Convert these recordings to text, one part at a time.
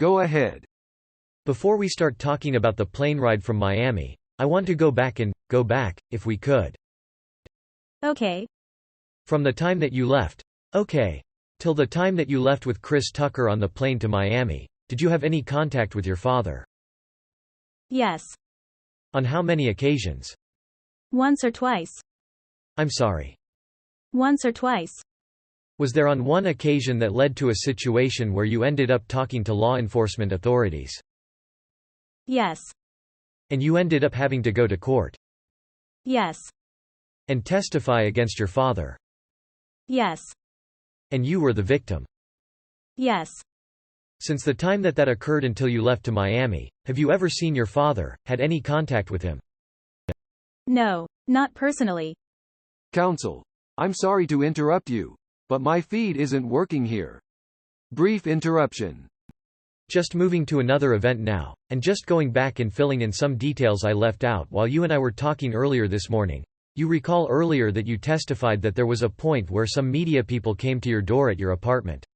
Go ahead. Before we start talking about the plane ride from Miami, I want to go back, if we could. Okay. From the time that you left. Okay. Till the time that you left with Chris Tucker on the plane to Miami, did you have any contact with your father? Yes. On how many occasions? Once or twice. I'm sorry. Once or twice. Was there on one occasion that led to a situation where you ended up talking to law enforcement authorities? Yes. And you ended up having to go to court? Yes. And testify against your father? Yes. And you were the victim? Yes. Since the time that occurred until you left to Miami, have you ever seen your father, had any contact with him? No, not personally. Counsel. I'm sorry to interrupt you, but my feed isn't working here. Brief interruption. Just moving to another event now, and just going back and filling in some details I left out while you and I were talking earlier this morning. You recall earlier that you testified that there was a point where some media people came to your door at your apartment.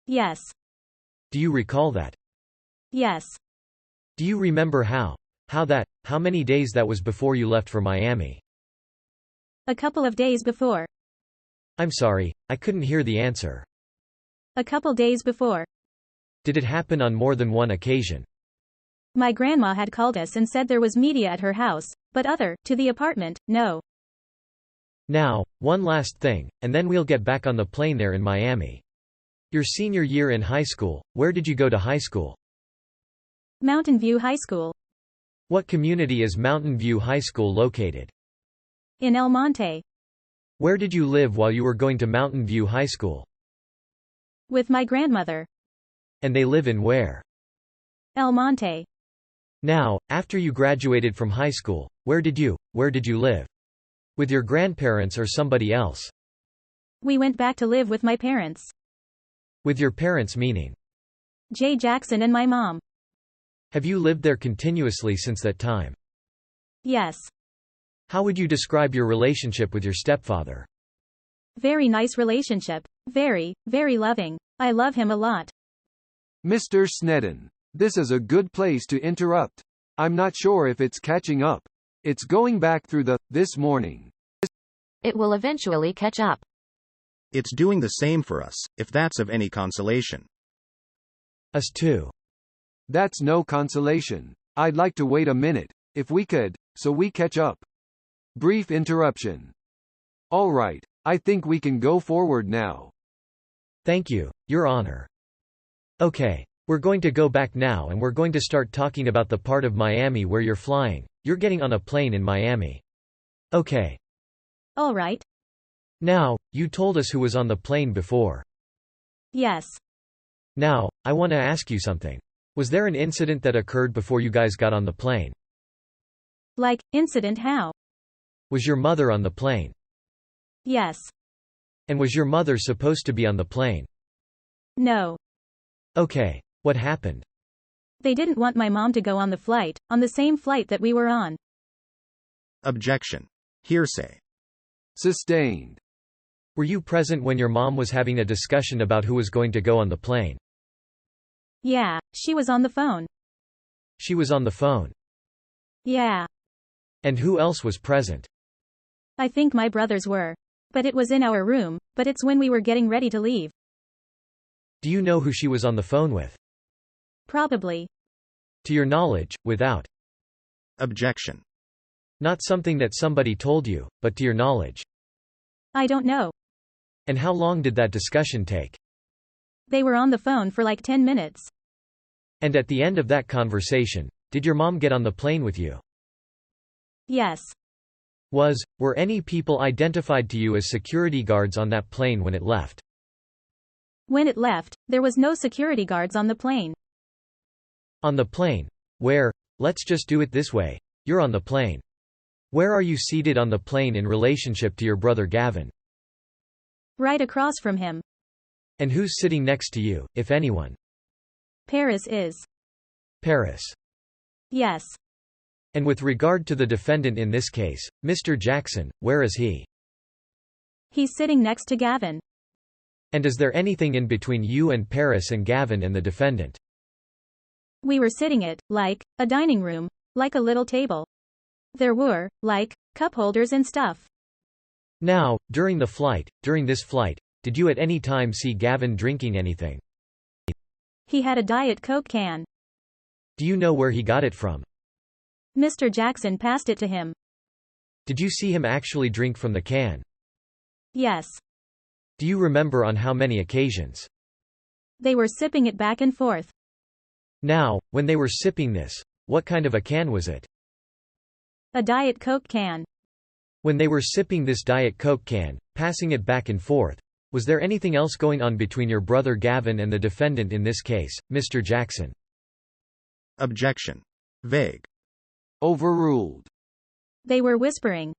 Yes. Do you recall that? Yes. Do you remember how many days that was before you left for Miami? A couple of days before. I'm sorry, I couldn't hear the answer. A couple days before. Did it happen on more than one occasion? My grandma had called us and said there was media at her house, but to the apartment, no. Now, one last thing, and then we'll get back on the plane there in Miami. Your senior year in high school, where did you go to high school? Mountain View High School. What community is Mountain View High School located? In El Monte. Where did you live while you were going to Mountain View High School? With my grandmother. And they live in where? El Monte. Now, after you graduated from high school, where did you live? With your grandparents or somebody else? We went back to live with my parents. With your parents meaning? Jay Jackson and my mom. Have you lived there continuously since that time? Yes. How would you describe your relationship with your stepfather? Very nice relationship. Very, very loving. I love him a lot. Mr. Sneddon, this is a good place to interrupt. I'm not sure if it's catching up. It's going back through this morning. It will eventually catch up. It's doing the same for us, if that's of any consolation. Us too. That's no consolation. I'd like to wait a minute, if we could, so we catch up. Brief interruption. All right, I think we can go forward now. Thank you, Your Honor. Okay. We're going to go back now and we're going to start talking about the part of Miami where you're flying. You're getting on a plane in Miami. Okay. All right. Now, you told us who was on the plane before. Yes. Now, I want to ask you something. Was there an incident that occurred before you guys got on the plane? Like, incident how? Was your mother on the plane? Yes. And was your mother supposed to be on the plane? No. Okay. What happened? They didn't want my mom to go on the same flight that we were on. Objection. Hearsay. Sustained. Were you present when your mom was having a discussion about who was going to go on the plane? Yeah, she was on the phone. She was on the phone? Yeah. And who else was present? I think my brothers were. But it was in our room, but it's when we were getting ready to leave. Do you know who she was on the phone with? Probably. To your knowledge, without. Objection. Not something that somebody told you, but to your knowledge. I don't know. And how long did that discussion take? They were on the phone for like 10 minutes. And at the end of that conversation, did your mom get on the plane with you? Yes. Were any people identified to you as security guards on that plane when it left? When it left, there was no security guards on the plane. On the plane? Where? Let's just do it this way. You're on the plane. Where are you seated on the plane in relationship to your brother Gavin? Right across from him. And who's sitting next to you, if anyone? Paris is. Paris. Yes. And with regard to the defendant in this case, Mr. Jackson, where is he? He's sitting next to Gavin. And is there anything in between you and Paris and Gavin and the defendant? We were sitting at, like, a dining room, like a little table. There were, like, cup holders and stuff. Now, during this flight, did you at any time see Gavin drinking anything? He had a Diet Coke can. Do you know where he got it from? Mr. Jackson passed it to him. Did you see him actually drink from the can? Yes. Do you remember on how many occasions? They were sipping it back and forth. Now, when they were sipping this, what kind of a can was it? A Diet Coke can. When they were sipping this Diet Coke can, passing it back and forth, was there anything else going on between your brother Gavin and the defendant in this case, Mr. Jackson? Objection. Vague. Overruled. They were whispering.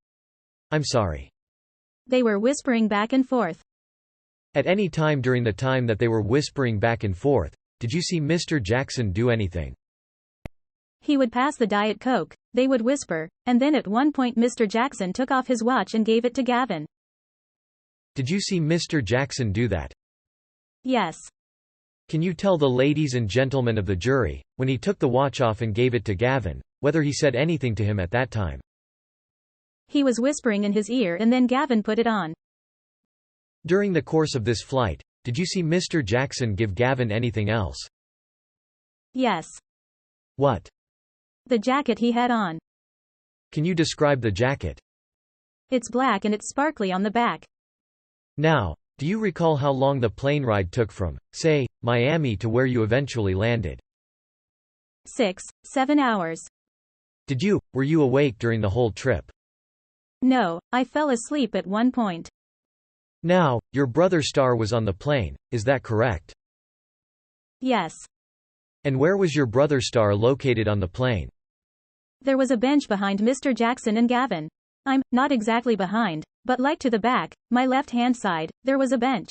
I'm sorry. They were whispering back and forth. At any time during the time that they were whispering back and forth, did you see Mr. Jackson do anything? He would pass the Diet Coke, they would whisper, and then at one point Mr. Jackson took off his watch and gave it to Gavin. Did you see Mr. Jackson do that? Yes. Can you tell the ladies and gentlemen of the jury, when he took the watch off and gave it to Gavin, whether he said anything to him at that time? He was whispering in his ear and then Gavin put it on. During the course of this flight, did you see Mr. Jackson give Gavin anything else? Yes. What? The jacket he had on. Can you describe the jacket? It's black and it's sparkly on the back. Now, do you recall how long the plane ride took from, say, Miami to where you eventually landed? 6-7 hours. Were you awake during the whole trip? No, I fell asleep at one point. Now, your brother Star was on the plane, is that correct? Yes. And where was your brother Star located on the plane? There was a bench behind Mr. Jackson and Gavin. I'm not exactly behind, but like to the back, my left-hand side, there was a bench.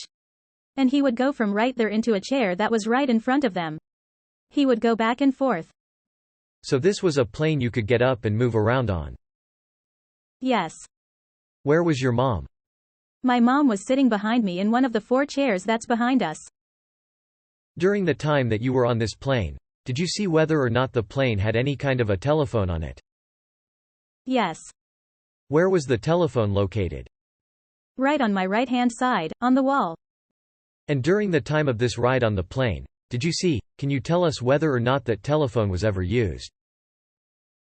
And he would go from right there into a chair that was right in front of them. He would go back and forth. So this was a plane you could get up and move around on? Yes. Where was your mom? My mom was sitting behind me in one of the 4 chairs that's behind us. During the time that you were on this plane, did you see whether or not the plane had any kind of a telephone on it? Yes. Where was the telephone located? Right on my right-hand side, on the wall. And during the time of this ride on the plane, can you tell us whether or not that telephone was ever used?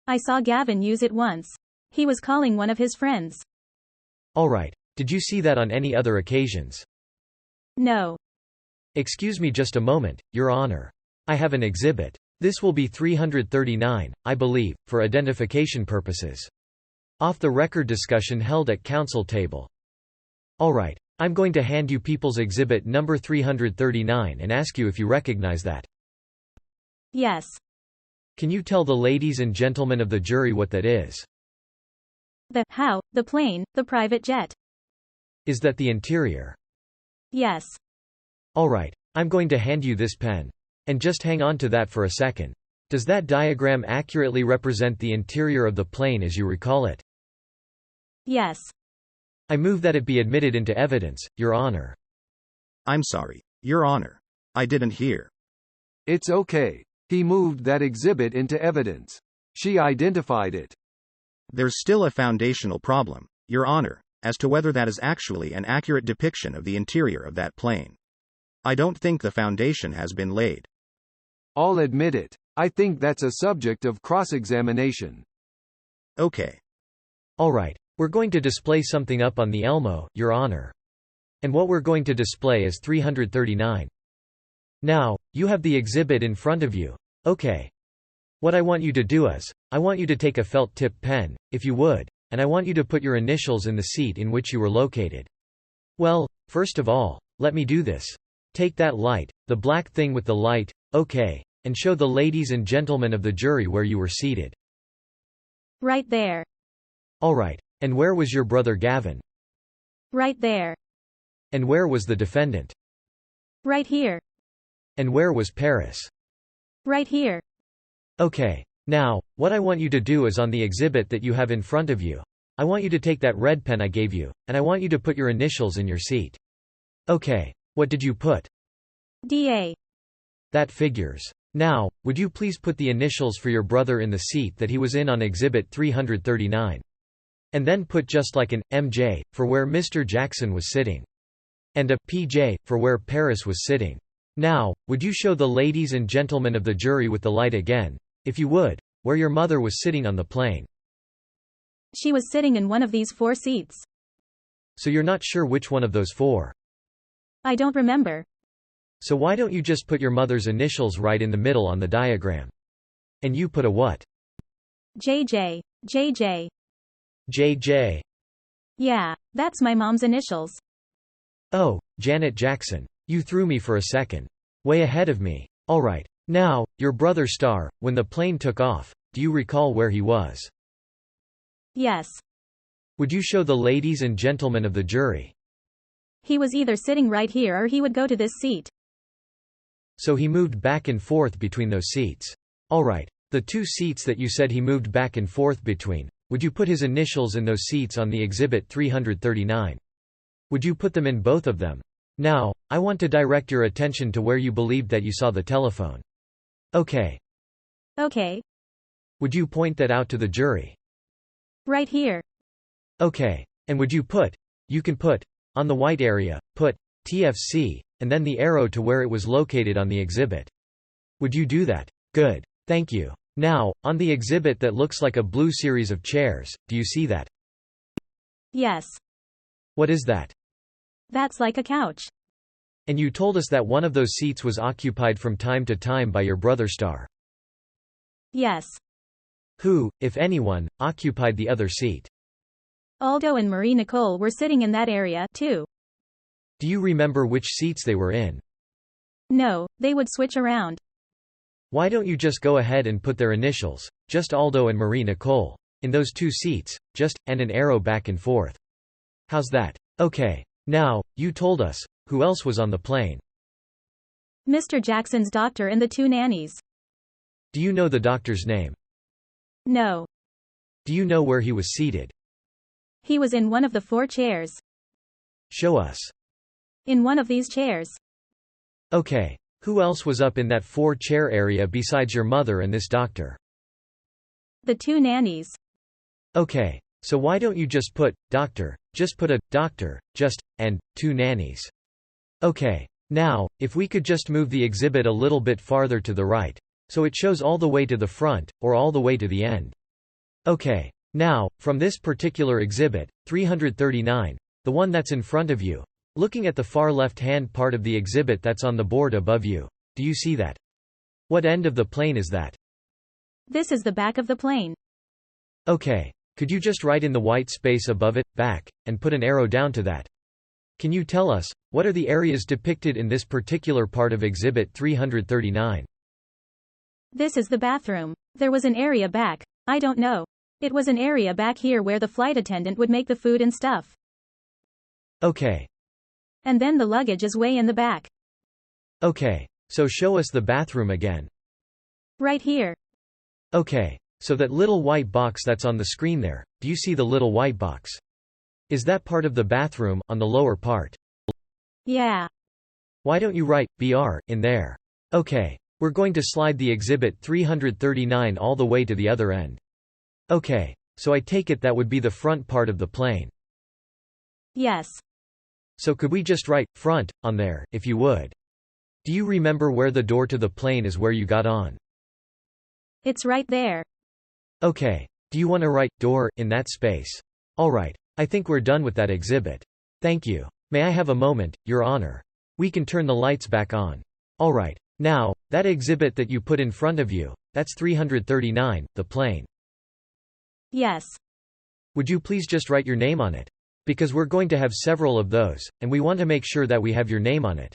I saw Gavin use it once. He was calling one of his friends. Alright, did you see that on any other occasions? No. Excuse me just a moment, Your Honor. I have an exhibit. This will be 339, I believe, for identification purposes. Off-the-record discussion held at counsel table. Alright, I'm going to hand you People's Exhibit number 339 and ask you if you recognize that. Yes. Can you tell the ladies and gentlemen of the jury what that is? The plane, the private jet. Is that the interior? Yes. Alright, I'm going to hand you this pen. And just hang on to that for a second. Does that diagram accurately represent the interior of the plane as you recall it? Yes. I move that it be admitted into evidence, Your Honor. I'm sorry, Your Honor. I didn't hear. It's okay. He moved that exhibit into evidence. She identified it. There's still a foundational problem, Your Honor, as to whether that is actually an accurate depiction of the interior of that plane. I don't think the foundation has been laid. I'll admit it. I think that's a subject of cross-examination. Okay. Alright, we're going to display something up on the Elmo, Your Honor. And what we're going to display is 339. Now, you have the exhibit in front of you. Okay. What I want you to do is, I want you to take a felt tip pen, if you would, and I want you to put your initials in the seat in which you were located. Well, first of all, let me do this. Take that light, the black thing with the light, okay, and show the ladies and gentlemen of the jury where you were seated. Right there. Alright, and where was your brother Gavin? Right there. And where was the defendant? Right here. And where was Paris? Right here. Okay. Now, what I want you to do is on the exhibit that you have in front of you. I want you to take that red pen I gave you, and I want you to put your initials in your seat. Okay. What did you put? DA. That figures. Now, would you please put the initials for your brother in the seat that he was in on Exhibit 339? And then put just like an MJ for where Mr. Jackson was sitting. And a PJ for where Paris was sitting. Now, would you show the ladies and gentlemen of the jury with the light again, if you would, where your mother was sitting on the plane? She was sitting in one of these 4 seats. So you're not sure which one of those 4? I don't remember. So why don't you just put your mother's initials right in the middle on the diagram? And you put a what? JJ. JJ. JJ. Yeah, that's my mom's initials. Oh, Janet Jackson. You threw me for a second. Way ahead of me. Alright. Now, your brother Star, when the plane took off, do you recall where he was? Yes. Would you show the ladies and gentlemen of the jury? He was either sitting right here or he would go to this seat. So he moved back and forth between those seats. Alright. The 2 seats that you said he moved back and forth between, would you put his initials in those seats on the Exhibit 339? Would you put them in both of them? Now, I want to direct your attention to where you believed that you saw the telephone. Okay. Okay. Would you point that out to the jury? Right here. Okay. And would you can put, on the white area, put, TFC, and then the arrow to where it was located on the exhibit. Would you do that? Good. Thank you. Now, on the exhibit that looks like a blue series of chairs, do you see that? Yes. What is that? That's like a couch. And you told us that one of those seats was occupied from time to time by your brother Star. Yes. Who, if anyone, occupied the other seat? Aldo and Marie Nicole were sitting in that area, too. Do you remember which seats they were in? No, they would switch around. Why don't you just go ahead and put their initials, just Aldo and Marie Nicole, in those 2 seats, and an arrow back and forth? How's that? Okay. Now, you told us, who else was on the plane? Mr. Jackson's doctor and the 2 nannies. Do you know the doctor's name? No. Do you know where he was seated? He was in one of the 4 chairs. Show us. In one of these chairs. Okay. Who else was up in that 4-chair area besides your mother and this doctor? The 2 nannies. Okay. So why don't you just put, doctor, just put a, doctor, and, 2 nannies. Okay. Now, if we could just move the exhibit a little bit farther to the right, so it shows all the way to the front, or all the way to the end. Okay. Now, from this particular exhibit, 339, the one that's in front of you, looking at the far left-hand part of the exhibit that's on the board above you, do you see that? What end of the plane is that? This is the back of the plane. Okay. Could you just write in the white space above it, back, and put an arrow down to that? Can you tell us, what are the areas depicted in this particular part of Exhibit 339? This is the bathroom. There was an area back. I don't know. It was an area back here where the flight attendant would make the food and stuff. Okay. And then the luggage is way in the back. Okay. So show us the bathroom again. Right here. Okay. So that little white box that's on the screen there, do you see the little white box? Is that part of the bathroom, on the lower part? Yeah. Why don't you write, BR, in there? Okay. We're going to slide the exhibit 339 all the way to the other end. Okay. So I take it that would be the front part of the plane. Yes. So could we just write, front, on there, if you would? Do you remember where the door to the plane is where you got on? It's right there. Okay. Do you want to write, door, in that space? Alright. I think we're done with that exhibit. Thank you. May I have a moment, Your Honor? We can turn the lights back on. Alright. Now, that exhibit that you put in front of you, that's 339, the plane. Yes. Would you please just write your name on it? Because we're going to have several of those, and we want to make sure that we have your name on it.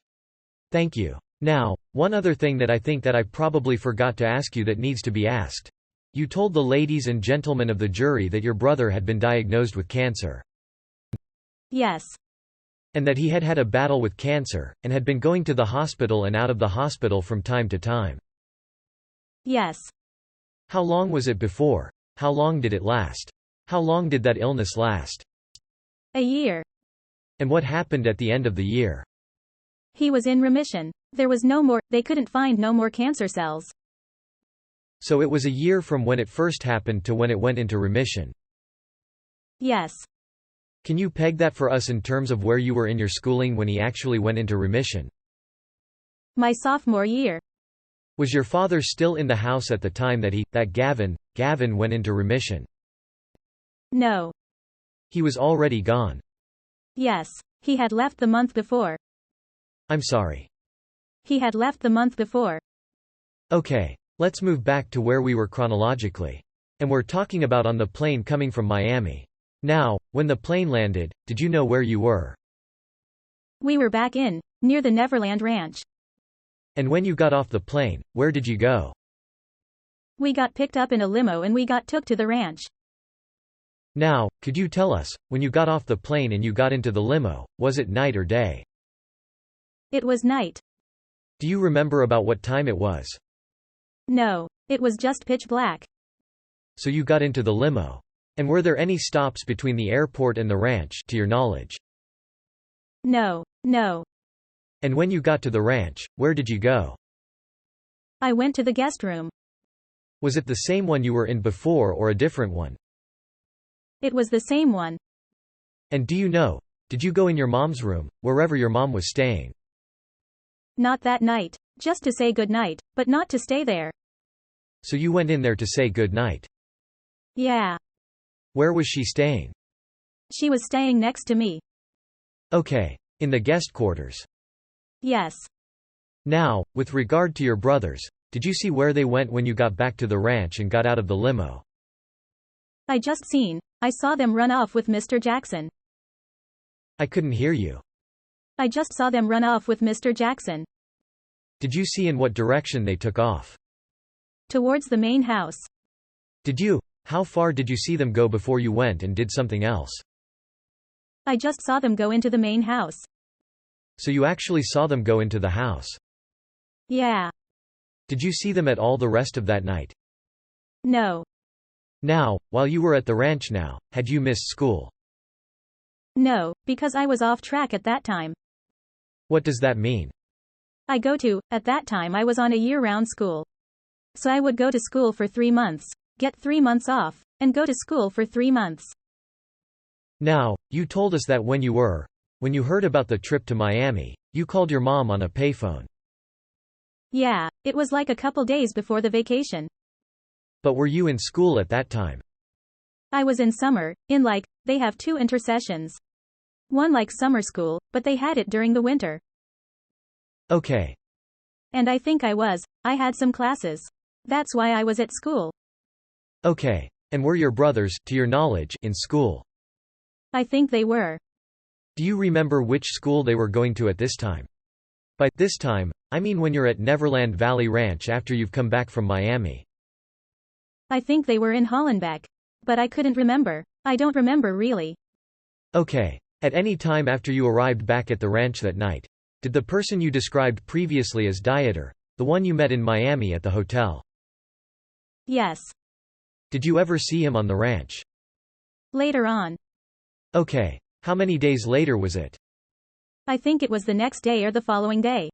Thank you. Now, one other thing that I think that I probably forgot to ask you that needs to be asked. You told the ladies and gentlemen of the jury that your brother had been diagnosed with cancer. Yes. And that he had had a battle with cancer, and had been going to the hospital and out of the hospital from time to time. Yes. How long was it before? How long did it last? How long did that illness last? A year. And what happened at the end of the year? He was in remission. There was no more, they couldn't find no more cancer cells. So it was a year from when it first happened to when it went into remission. Yes. Can you peg that for us in terms of where you were in your schooling when he actually went into remission? My sophomore year. Was your father still in the house at the time that Gavin went into remission? No. He was already gone. Yes. He had left the month before. I'm sorry. He had left the month before. Okay. Let's move back to where we were chronologically. And we're talking about on the plane coming from Miami. Now, when the plane landed, did you know where you were? We were back near the Neverland ranch. And when you got off the plane, where did you go? We got picked up in a limo and we got took to the ranch. Now, could you tell us, when you got off the plane and you got into the limo, was it night or day? It was night. Do you remember about what time it was? No, it was just pitch black. So you got into the limo. And were there any stops between the airport and the ranch, to your knowledge? No. And when you got to the ranch, where did you go? I went to the guest room. Was it the same one you were in before or a different one? It was the same one. And do you know, did you go in your mom's room, wherever your mom was staying? Not that night. Just to say good night, but not to stay there. So you went in there to say good night? Yeah. Where was she staying? She was staying next to me. Okay. In the guest quarters? Yes. Now, with regard to your brothers, did you see where they went when you got back to the ranch and got out of the limo? I saw them run off with Mr. Jackson. I couldn't hear you. I just saw them run off with Mr. Jackson. Did you see in what direction they took off? Towards the main house. Did you? How far did you see them go before you went and did something else? I just saw them go into the main house. So you actually saw them go into the house? Yeah. Did you see them at all the rest of that night? No. Now, while you were at the ranch now, had you missed school? No, because I was off track at that time. What does that mean? At that time I was on a year-round school. So I would go to school for 3 months, get 3 months off, and go to school for 3 months. Now, you told us that when you heard about the trip to Miami, you called your mom on a payphone. Yeah, it was like a couple days before the vacation. But were you in school at that time? I was in summer, they have 2 intersessions. One like summer school, but they had it during the winter. Okay. And I think I had some classes. That's why I was at school. Okay. And were your brothers, to your knowledge, in school? I think they were. Do you remember which school they were going to at this time? By this time, I mean when you're at Neverland Valley Ranch after you've come back from Miami. I think they were in Hollenbeck. But I couldn't remember. I don't remember really. Okay. At any time after you arrived back at the ranch that night, did the person you described previously as Dieter, the one you met in Miami at the hotel? Yes. Did you ever see him on the ranch? Later on. Okay. How many days later was it? I think it was the next day or the following day.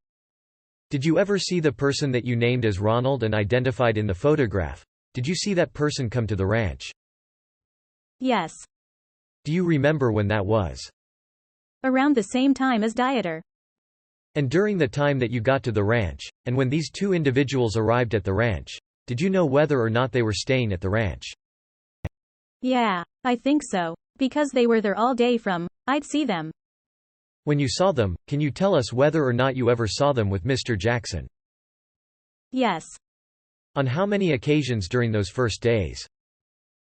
Did you ever see the person that you named as Ronald and identified in the photograph? Did you see that person come to the ranch? Yes. Do you remember when that was? Around the same time as Dieter. And during the time that you got to the ranch, and when these 2 individuals arrived at the ranch, did you know whether or not they were staying at the ranch? Yeah, I think so. Because they were there all day I'd see them. When you saw them, can you tell us whether or not you ever saw them with Mr. Jackson? Yes. On how many occasions during those first days?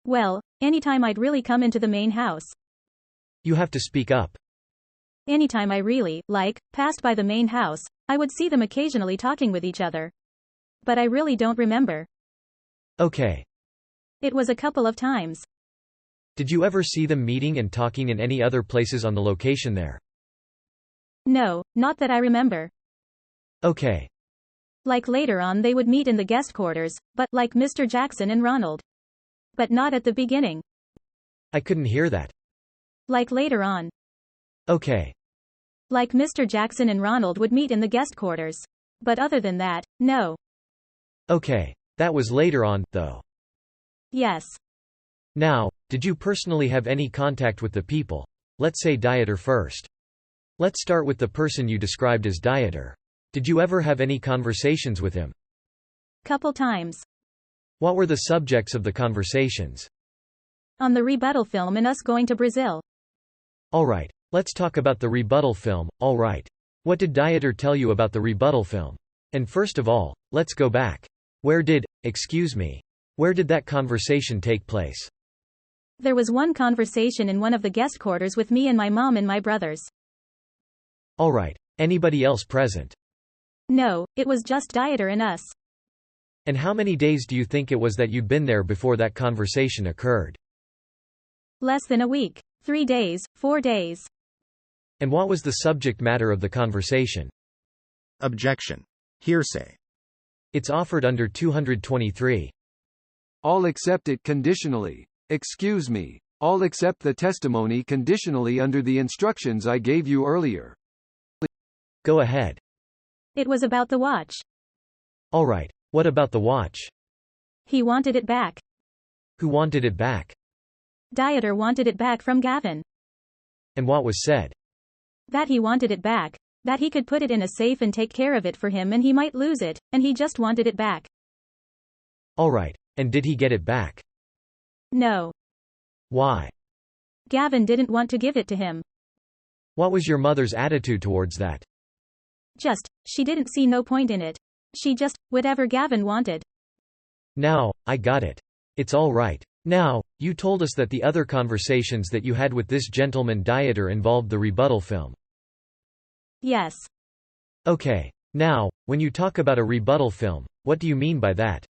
Well, anytime I'd really come into the main house. You have to speak up. Anytime I really, passed by the main house, I would see them occasionally talking with each other. But I really don't remember. Okay. It was a couple of times. Did you ever see them meeting and talking in any other places on the location there? No, not that I remember. Okay. Later on they would meet in the guest quarters, but like Mr. Jackson and Ronald. But not at the beginning. I couldn't hear that. Later on. Okay. Like Mr. Jackson and Ronald would meet in the guest quarters. But other than that, no. Okay. That was later on, though. Yes. Now, did you personally have any contact with the people? Let's say Dieter first. Let's start with the person you described as Dieter. Did you ever have any conversations with him? Couple times. What were the subjects of the conversations? On the rebuttal film and us going to Brazil. Alright, let's talk about the rebuttal film, alright. What did Dieter tell you about the rebuttal film? And first of all, let's go back. Where did that conversation take place? There was one conversation in one of the guest quarters with me and my mom and my brothers. Alright, anybody else present? No, it was just Dieter and us. And how many days do you think it was that you'd been there before that conversation occurred? Less than a week. 3 days, 4 days. And what was the subject matter of the conversation? Objection. Hearsay. It's offered under 223. I'll accept it conditionally. Excuse me. I'll accept the testimony conditionally under the instructions I gave you earlier. Go ahead. It was about the watch. Alright, what about the watch? He wanted it back. Who wanted it back? Dieter wanted it back from Gavin. And what was said? That he wanted it back. That he could put it in a safe and take care of it for him and he might lose it, and he just wanted it back. Alright, and did he get it back? No. Why? Gavin didn't want to give it to him. What was your mother's attitude towards that? She didn't see no point in it. She just, whatever Gavin wanted. Now, I got it. It's all right. Now, you told us that the other conversations that you had with this gentleman Dieter involved the rebuttal film. Yes. Okay. Now, when you talk about a rebuttal film, what do you mean by that?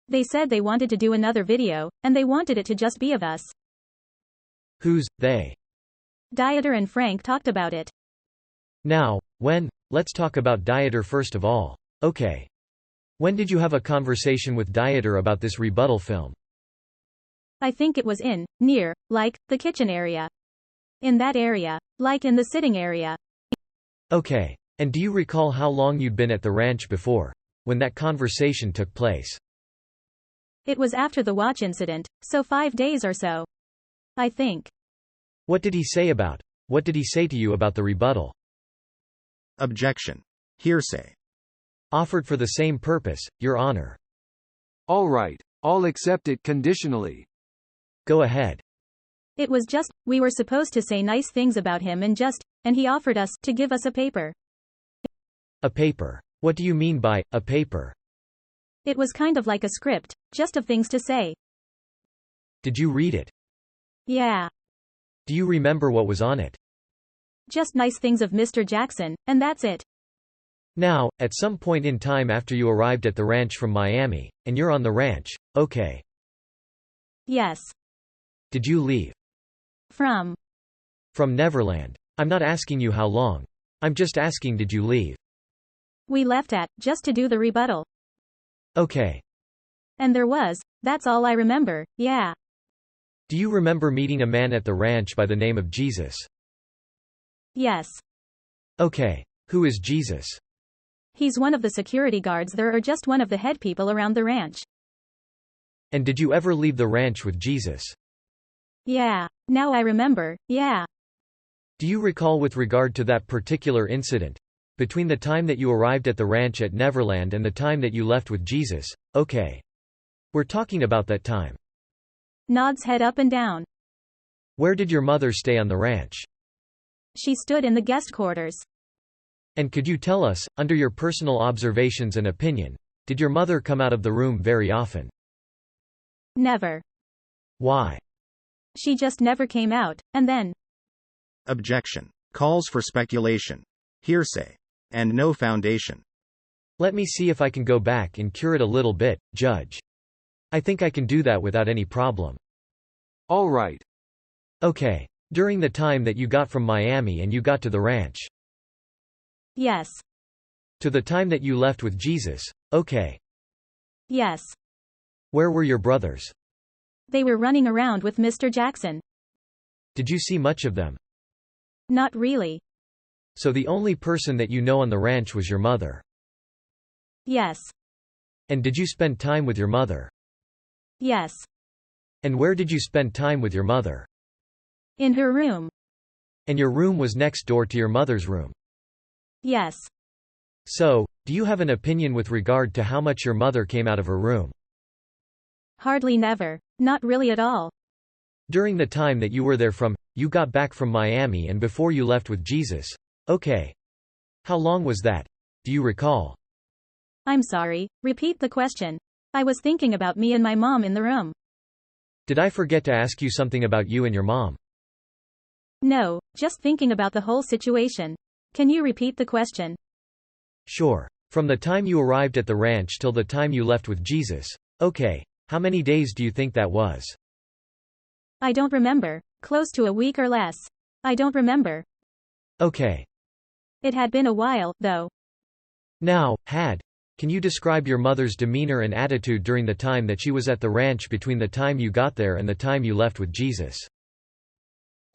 They said they wanted to do another video, and they wanted it to just be of us. Who's they? Dieter and Frank talked about it. Now, let's talk about Dieter first of all. Okay. When did you have a conversation with Dieter about this rebuttal film? I think it was near, the kitchen area. In that area. In the sitting area. Okay. And do you recall how long you'd been at the ranch before, when that conversation took place? It was after the watch incident, so 5 days or so. I think. What did he say to you about the rebuttal? Objection. Hearsay. Offered for the same purpose, Your Honor. All right. I'll accept it conditionally. Go ahead. It was just, we were supposed to say nice things about him and he offered us to give us a paper. A paper. What do you mean by a paper? It was kind of like a script, just of things to say. Did you read it? Yeah. Do you remember what was on it? Just nice things of Mr. Jackson, and that's it. Now, at some point in time after you arrived at the ranch from Miami, and you're on the ranch, okay. Yes. Did you leave? From Neverland. I'm not asking you how long. I'm just asking, did you leave? We left just to do the rebuttal. Okay. And that's all I remember, yeah. Do you remember meeting a man at the ranch by the name of Jesus? Yes. Okay. Who is Jesus? He's one of the security guards there, or just one of the head people around the ranch. And did you ever leave the ranch with Jesus? Yeah. Now I remember, yeah. Do you recall with regard to that particular incident? Between the time that you arrived at the ranch at Neverland and the time that you left with Jesus, okay. We're talking about that time. Nods head up and down. Where did your mother stay on the ranch? She stood in the guest quarters. And could you tell us, under your personal observations and opinion, did your mother come out of the room very often? Never. Why? She just never came out, and then. Objection. Calls for speculation. Hearsay. And no foundation. Let me see if I can go back and cure it a little bit, Judge. I think I can do that without any problem. All right. Okay. During the time that you got from Miami and you got to the ranch. Yes. To the time that you left with Jesus, okay. Yes. Where were your brothers? They were running around with Mr. Jackson. Did you see much of them? Not really. So the only person that you know on the ranch was your mother. Yes. And did you spend time with your mother? Yes. And where did you spend time with your mother? In her room. And your room was next door to your mother's room. Yes. So, do you have an opinion with regard to how much your mother came out of her room? Hardly never. Not really at all. During the time that you were there you got back from Miami and before you left with Jesus. Okay. How long was that? Do you recall? I'm sorry, repeat the question. I was thinking about me and my mom in the room. Did I forget to ask you something about you and your mom? No, just thinking about the whole situation. Can you repeat the question? Sure. From the time you arrived at the ranch till the time you left with Jesus. Okay. How many days do you think that was? I don't remember. Close to a week or less. I don't remember. Okay. It had been a while, though. Now, can you describe your mother's demeanor and attitude during the time that she was at the ranch between the time you got there and the time you left with Jesus?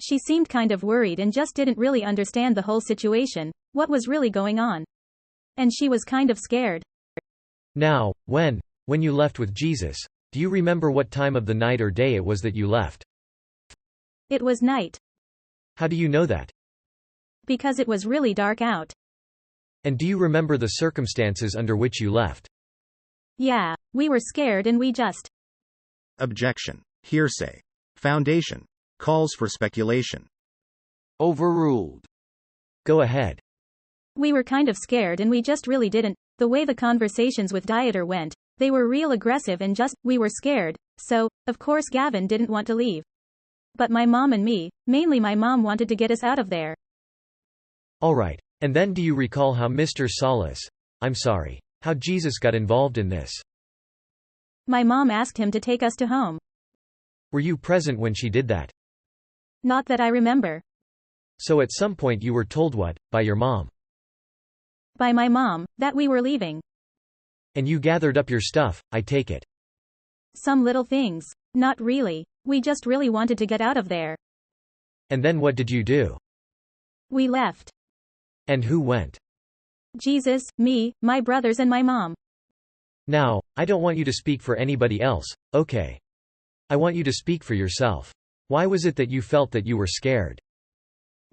She seemed kind of worried and just didn't really understand the whole situation, what was really going on. And she was kind of scared. Now, when you left with Jesus, do you remember what time of the night or day it was that you left? It was night. How do you know that? Because it was really dark out. And do you remember the circumstances under which you left? Yeah, we were scared and we just. Objection. Hearsay. Foundation. Calls for speculation. Overruled. Go ahead. We were kind of scared and we just really didn't. The way the conversations with Dieter went, they were real aggressive and we were scared, so, of course Gavin didn't want to leave. But my mom and me, mainly my mom wanted to get us out of there. Alright. And then do you recall how how Jesus got involved in this? My mom asked him to take us to home. Were you present when she did that? Not that I remember. So at some point you were told what, by your mom? By my mom, that we were leaving. And you gathered up your stuff, I take it. Some little things. Not really. We just really wanted to get out of there. And then what did you do? We left. And who went? Jesus, me, my brothers and my mom. Now, I don't want you to speak for anybody else, okay? I want you to speak for yourself. Why was it that you felt that you were scared?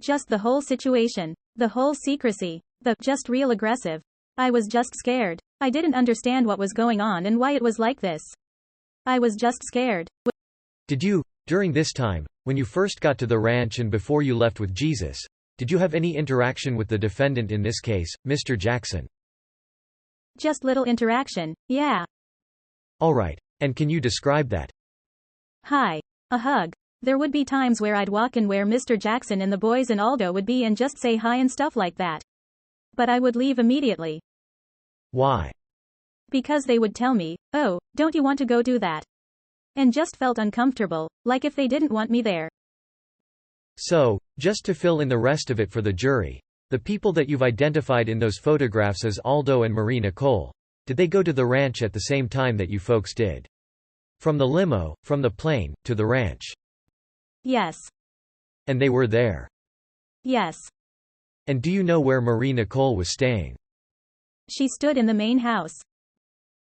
Just the whole situation. The whole secrecy. Just real aggressive. I was just scared. I didn't understand what was going on and why it was like this. I was just scared. Did you, during this time, when you first got to the ranch and before you left with Jesus, did you have any interaction with the defendant in this case, Mr. Jackson? Just little interaction, yeah. Alright, and can you describe that? Hi. A hug. There would be times where I'd walk in where Mr. Jackson and the boys and Aldo would be and just say hi and stuff like that. But I would leave immediately. Why? Because they would tell me, oh, don't you want to go do that? And just felt uncomfortable, like if they didn't want me there. So, just to fill in the rest of it for the jury, the people that you've identified in those photographs as Aldo and Marie Nicole, did they go to the ranch at the same time that you folks did? From the limo, from the plane, to the ranch? Yes. And they were there? Yes. And do you know where Marie Nicole was staying? She stood in the main house.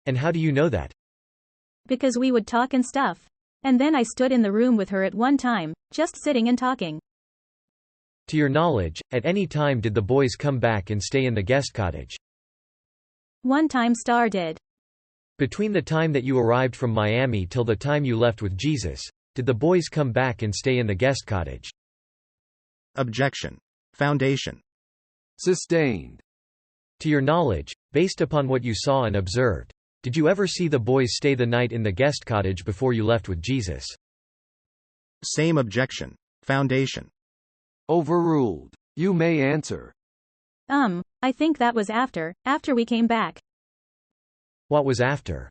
And how do you know that? Because we would talk and stuff. And then I stood in the room with her at one time, just sitting and talking. To your knowledge, at any time did the boys come back and stay in the guest cottage? One time Star did. Between the time that you arrived from Miami till the time you left with Jesus, did the boys come back and stay in the guest cottage? Objection. Foundation. Sustained. To your knowledge, based upon what you saw and observed, did you ever see the boys stay the night in the guest cottage before you left with Jesus? Same objection. Foundation. Overruled. You may answer. I think that was after we came back. What was after?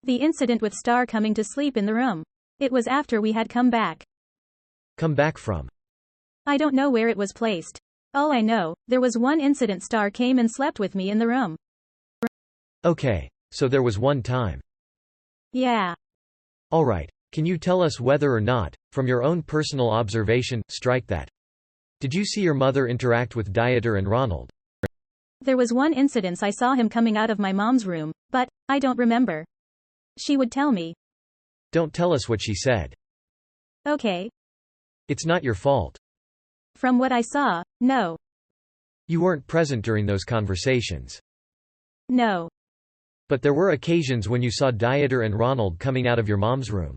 The incident with Star coming to sleep in the room. It was after we had come back. Come back from? I don't know where it was placed. All I know, there was one incident Star came and slept with me in the room. Okay, so there was one time. Yeah. Alright, can you tell us whether or not, from your own personal observation, strike that. Did you see your mother interact with Dieter and Ronald? There was one incident I saw him coming out of my mom's room, but I don't remember. She would tell me. Don't tell us what she said. Okay. It's not your fault. From what I saw, no. You weren't present during those conversations. No. But there were occasions when you saw Dieter and Ronald coming out of your mom's room.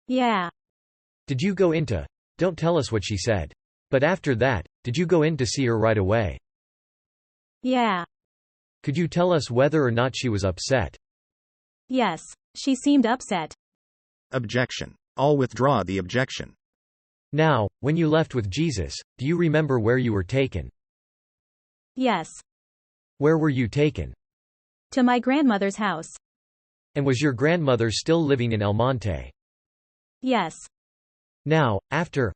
Yeah. Did you go into? Don't tell us what she said. But after that, did you go in to see her right away? Yeah. Could you tell us whether or not she was upset? Yes, she seemed upset. Objection. I'll withdraw the objection. Now, when you left with Jesus, do you remember where you were taken? Yes. Where were you taken? To my grandmother's house. And was your grandmother still living in El Monte? Yes. Now, after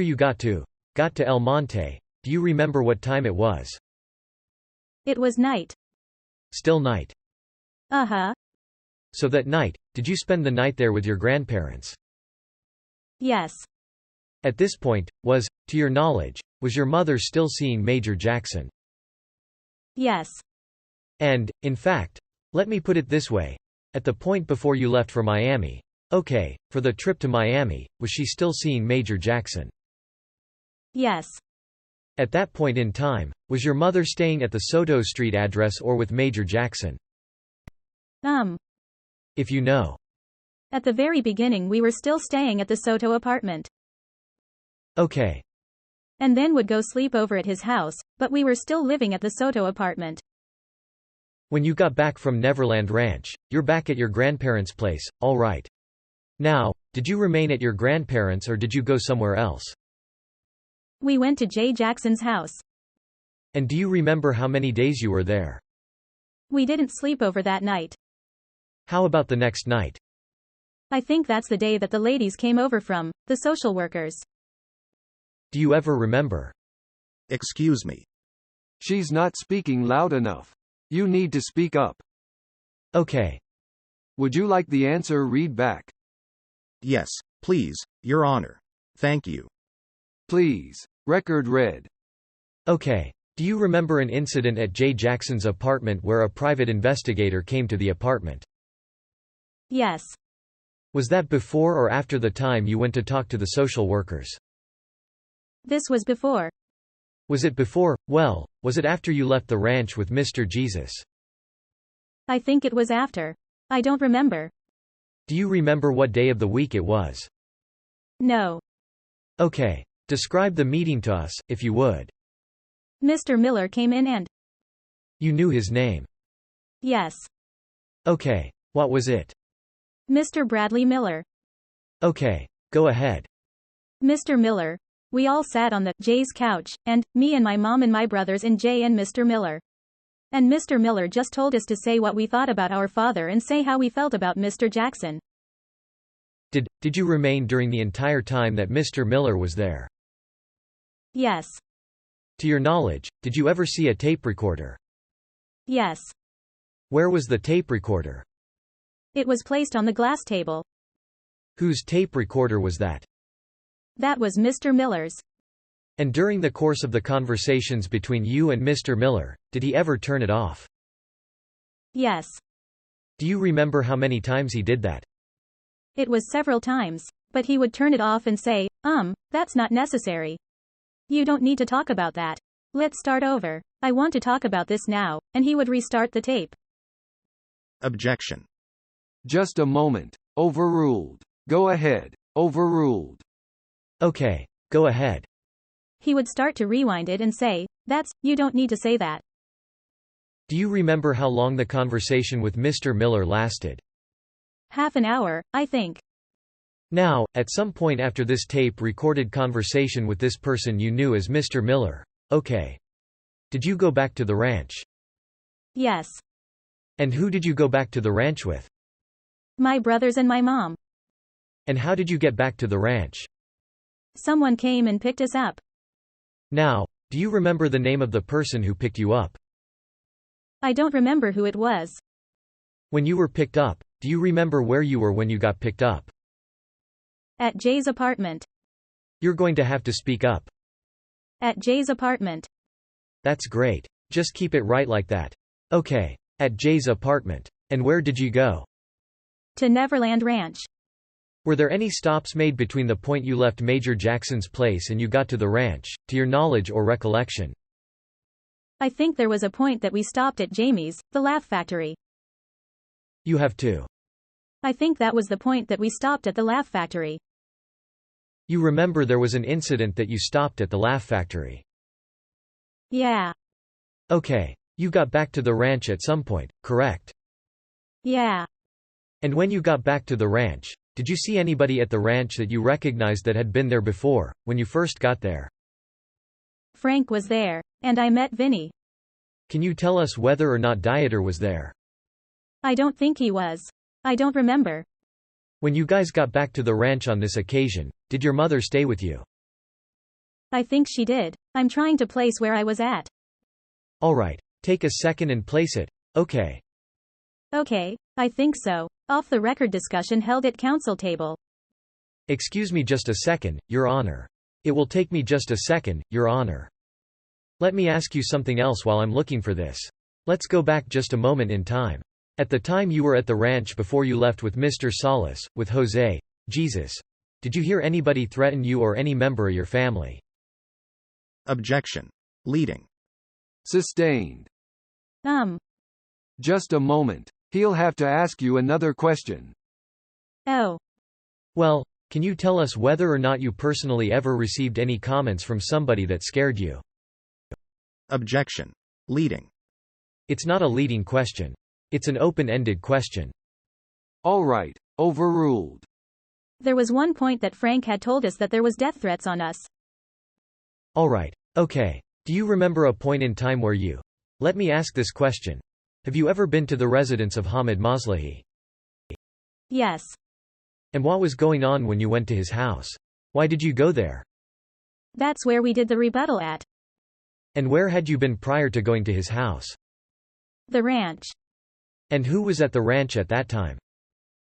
you got to El Monte, do you remember what time it was? It was night. Still night. Uh-huh. So that night, did you spend the night there with your grandparents? Yes. At this point, to your knowledge, was your mother still seeing Major Jackson? Yes. And, in fact, let me put it this way. At the point before you left for Miami, for the trip to Miami, was she still seeing Major Jackson? Yes. At that point in time, was your mother staying at the Soto Street address or with Major Jackson? If you know. At the very beginning we were still staying at the Soto apartment. Okay. And then would go sleep over at his house, but we were still living at the Soto apartment. When you got back from Neverland Ranch, you're back at your grandparents' place, all right. Now, did you remain at your grandparents' or did you go somewhere else? We went to Jay Jackson's house. And do you remember how many days you were there? We didn't sleep over that night. How about the next night? I think that's the day that the ladies came over from, the social workers. Do you ever remember? Excuse me. She's not speaking loud enough. You need to speak up. Okay. Would you like the answer read back? Yes, please, Your Honor. Thank you. Please. Record read. Okay. Do you remember an incident at Jay Jackson's apartment where a private investigator came to the apartment? Yes. Was that before or after the time you went to talk to the social workers? This was before. Was it before? Well, was it after you left the ranch with Mr. Jesus? I think it was after. I don't remember. Do you remember what day of the week it was? No. Okay. Describe the meeting to us, if you would. Mr. Miller came in and... You knew his name? Yes. Okay. What was it? Mr. Bradley Miller. Okay. Go ahead. Mr. Miller. We all sat on the Jay's couch, and me and my mom and my brothers and Jay and Mr. Miller. And Mr. Miller just told us to say what we thought about our father and say how we felt about Mr. Jackson. Did you remain during the entire time that Mr. Miller was there? Yes. To your knowledge, did you ever see a tape recorder? Yes. Where was the tape recorder? It was placed on the glass table. Whose tape recorder was that? That was Mr. Miller's. And during the course of the conversations between you and Mr. Miller, did he ever turn it off? Yes. Do you remember how many times he did that? It was several times, but he would turn it off and say, that's not necessary. You don't need to talk about that. Let's start over. I want to talk about this now, and he would restart the tape. Objection. Just a moment. Overruled. Go ahead. Overruled. Okay. Go ahead. He would start to rewind it and say, you don't need to say that. Do you remember how long the conversation with Mr. Miller lasted? Half an hour, I think. Now, at some point after this tape-recorded conversation with this person you knew as Mr. Miller. Okay. Did you go back to the ranch? Yes. And who did you go back to the ranch with? My brothers and my mom. And how did you get back to the ranch? Someone came and picked us up. Now, do you remember the name of the person who picked you up? I don't remember who it was. When you were picked up, do you remember where you were when you got picked up? At Jay's apartment. You're going to have to speak up. At Jay's apartment. That's great. Just keep it right like that. Okay. At Jay's apartment. And where did you go? To Neverland Ranch. Were there any stops made between the point you left Major Jackson's place and you got to the ranch, to your knowledge or recollection? I think there was a point that we stopped at Jamie's, the Laugh Factory. You have too. I think that was the point that we stopped at the Laugh Factory. You remember there was an incident that you stopped at the Laugh Factory. Yeah. Okay. You got back to the ranch at some point, correct? Yeah. And when you got back to the ranch, did you see anybody at the ranch that you recognized that had been there before, when you first got there? Frank was there. And I met Vinny. Can you tell us whether or not Dieter was there? I don't think he was. I don't remember. When you guys got back to the ranch on this occasion, did your mother stay with you? I think she did. I'm trying to place where I was at. Alright. Take a second and place it. Okay. Okay, I think so. Off the record discussion held at council table. Excuse me just a second, Your Honor. It will take me just a second, Your Honor. Let me ask you something else while I'm looking for this. Let's go back just a moment in time. At the time you were at the ranch before you left with Mr. Solis, with Jose, Jesus, did you hear anybody threaten you or any member of your family? Objection. Leading. Sustained. Just a moment. He'll have to ask you another question. Oh. Well, can you tell us whether or not you personally ever received any comments from somebody that scared you? Objection. Leading. It's not a leading question. It's an open-ended question. All right. Overruled. There was one point that Frank had told us that there was death threats on us. All right. Okay. Do you remember a point in time where you... Let me ask this question. Have you ever been to the residence of Hamid Maslahi? Yes. And what was going on when you went to his house? Why did you go there? That's where we did the rebuttal at. And where had you been prior to going to his house? The ranch. And who was at the ranch at that time?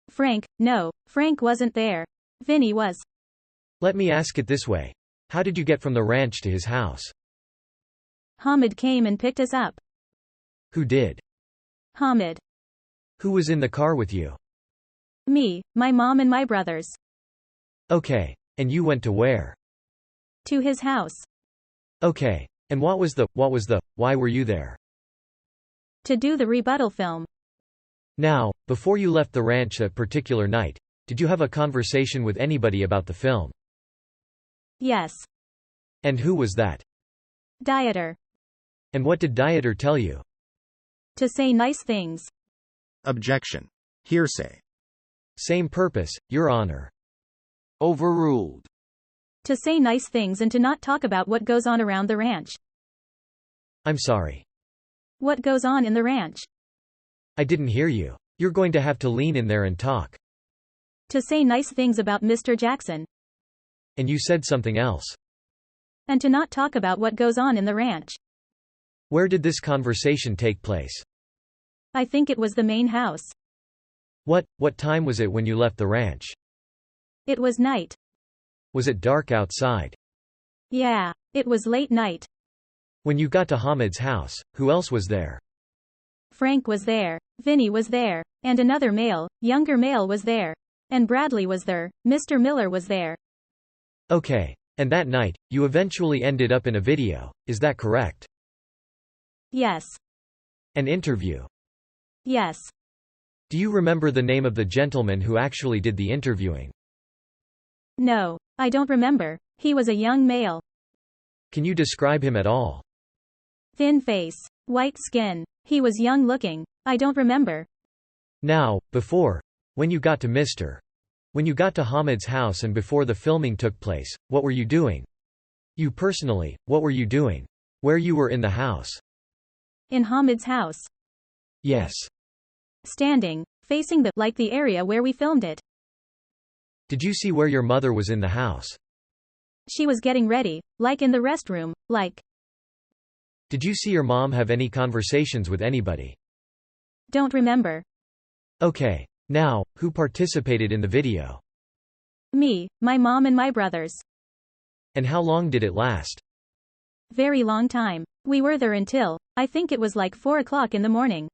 Frank. No, Frank wasn't there. Vinny was. Let me ask it this way. How did you get from the ranch to his house? Hamid came and picked us up. Who did? Hamid. Who was in the car with you? Me, my mom and my brothers. Okay. And you went to where? To his house. Okay. And why were you there? To do the rebuttal film. Now, before you left the ranch that particular night, did you have a conversation with anybody about the film? Yes. And who was that? Dieter. And what did Dieter tell you? To say nice things. Objection. Hearsay. Same purpose, Your Honor. Overruled. To say nice things and to not talk about what goes on around the ranch. I'm sorry. What goes on in the ranch? I didn't hear you. You're going to have to lean in there and talk. To say nice things about Mr. Jackson. And you said something else. And to not talk about what goes on in the ranch. Where did this conversation take place? I think it was the main house. What time was it when you left the ranch? It was night. Was it dark outside? Yeah, it was late night. When you got to Hamid's house, who else was there? Frank was there. Vinny was there. And another male, younger male was there. And Bradley was there. Mr. Miller was there. Okay. And that night, you eventually ended up in a video, is that correct? Yes. An interview? Yes. Do you remember the name of the gentleman who actually did the interviewing? No, I don't remember. He was a young male. Can you describe him at all? Thin face. White skin. He was young looking. I don't remember. Now, when you got to Hamid's house and before the filming took place, what were you doing? You personally, what were you doing? Where you were in the house? In Hamid's house. Yes. Standing, facing the area where we filmed it. Did you see where your mother was in the house? She was getting ready, like in the restroom, like. Did you see your mom have any conversations with anybody? Don't remember. Okay. Now, who participated in the video? Me, my mom and my brothers. And how long did it last? Very long time. We were there until, I think it was like 4 o'clock in the morning.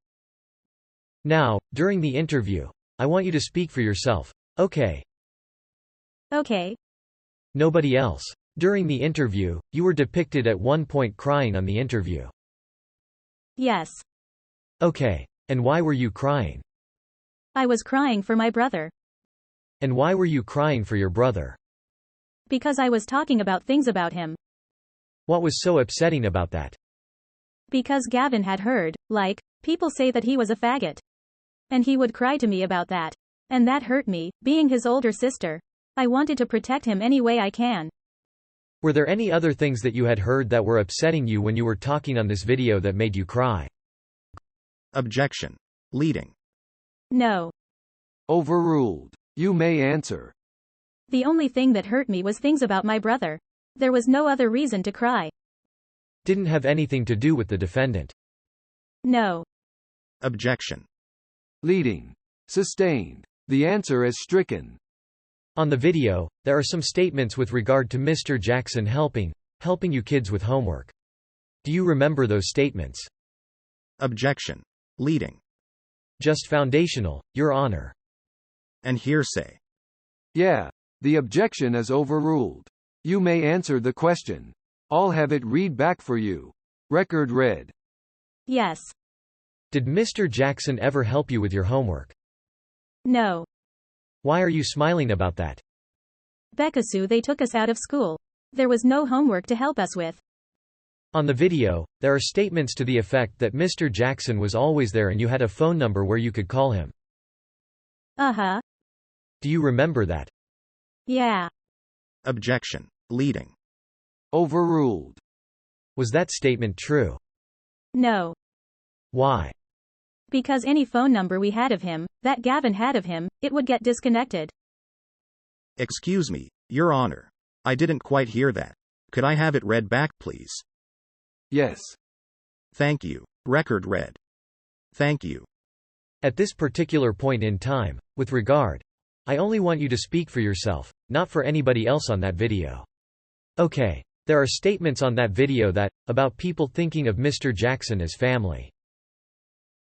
Now, during the interview, I want you to speak for yourself. Okay. Okay. Nobody else. During the interview, you were depicted at one point crying on the interview. Yes. Okay. And why were you crying? I was crying for my brother. And why were you crying for your brother? Because I was talking about things about him. What was so upsetting about that? Because Gavin had heard, like, people say that he was a faggot. And he would cry to me about that. And that hurt me, being his older sister. I wanted to protect him any way I can. Were there any other things that you had heard that were upsetting you when you were talking on this video that made you cry? Objection. Leading. No. Overruled. You may answer. The only thing that hurt me was things about my brother. There was no other reason to cry. Didn't have anything to do with the defendant. No. Objection. Leading. Sustained. The answer is stricken. On the video, there are some statements with regard to Mr. Jackson helping you kids with homework. Do you remember those statements? Objection. Leading. Just foundational, Your Honor. And hearsay. Yeah. The objection is overruled. You may answer the question. I'll have it read back for you. Record read. Yes. Did Mr. Jackson ever help you with your homework? No. Why are you smiling about that? Because they took us out of school. There was no homework to help us with. On the video, there are statements to the effect that Mr. Jackson was always there and you had a phone number where you could call him. Uh-huh. Do you remember that? Yeah. Objection. Leading. Overruled. Was that statement true? No. Why? Because any phone number we had of him, that Gavin had of him, it would get disconnected. Excuse me, Your Honor. I didn't quite hear that. Could I have it read back, please? Yes. Thank you. Record read. Thank you. At this particular point in time, with regard, I only want you to speak for yourself, not for anybody else on that video. Okay. There are statements on that video that, about people thinking of Mr. Jackson as family.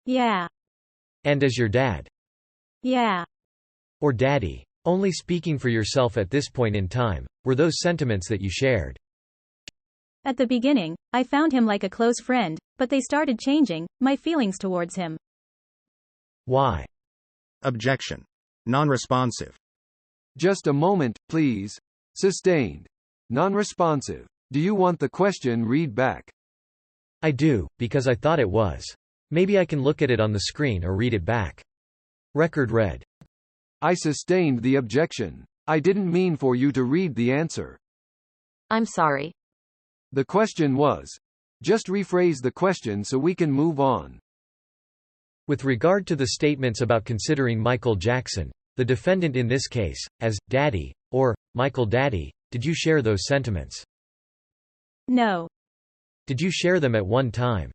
Yeah. And as your dad. Yeah. Or daddy. Only speaking for yourself at this point in time, were those sentiments that you shared. At the beginning, I found him like a close friend, but they started changing, my feelings towards him. Why? Objection. Non-responsive. Just a moment, please. Sustained. Non-responsive. Do you want the question read back? I do, because I thought it was. Maybe I can look at it on the screen or read it back. Record read. I sustained the objection. I didn't mean for you to read the answer. I'm sorry. The question was. Just rephrase the question so we can move on. With regard to the statements about considering Michael Jackson, the defendant in this case, as Daddy, or Michael Daddy, did you share those sentiments? No. Did you share them at one time?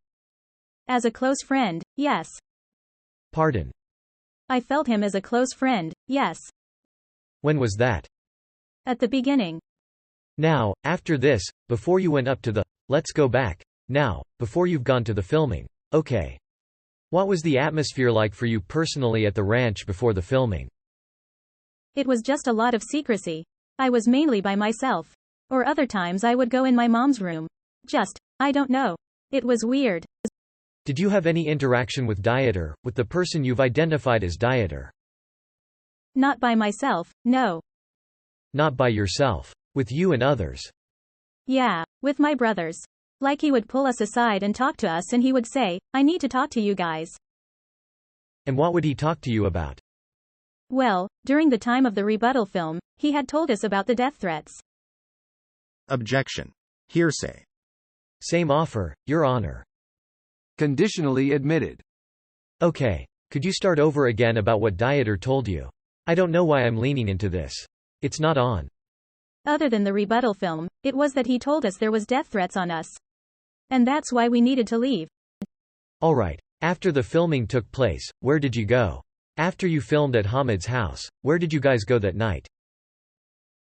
As a close friend, yes. Pardon. I felt him as a close friend, yes. When was that? At the beginning. Now, after this, before you went up to the, let's go back, now, before you've gone to the filming, okay. What was the atmosphere like for you personally at the ranch before the filming? It was just a lot of secrecy. I was mainly by myself. Or other times I would go in my mom's room. Just, I don't know. It was weird. Did you have any interaction with Dieter, with the person you've identified as Dieter? Not by myself, no. Not by yourself. With you and others? Yeah, with my brothers. Like he would pull us aside and talk to us and he would say, I need to talk to you guys. And what would he talk to you about? Well, during the time of the rebuttal film, he had told us about the death threats. Objection. Hearsay. Same offer, Your Honor. Conditionally admitted. Okay. Could you start over again about what Dieter told you? I don't know why I'm leaning into this. It's not on. Other than the rebuttal film, it was that he told us there was death threats on us. And that's why we needed to leave. Alright. After the filming took place, where did you go? After you filmed at Hamid's house, where did you guys go that night?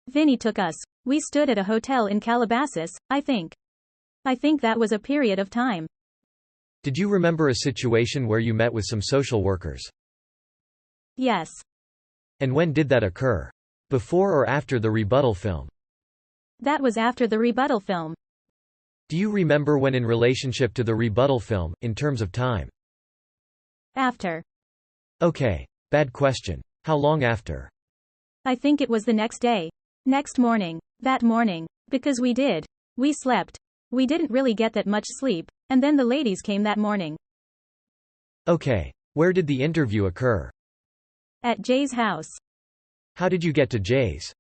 Vinny took us. We stood at a hotel in Calabasas, I think. I think that was a period of time. Did you remember a situation where you met with some social workers? Yes. And when did that occur? Before or after the rebuttal film? That was after the rebuttal film. Do you remember when in relationship to the rebuttal film, in terms of time? After. Okay. Bad question. How long after? I think it was the next day. Next morning. That morning. Because we slept. We didn't really get that much sleep, and then the ladies came that morning. Okay. Where did the interview occur? At Jay's house. How did you get to Jay's?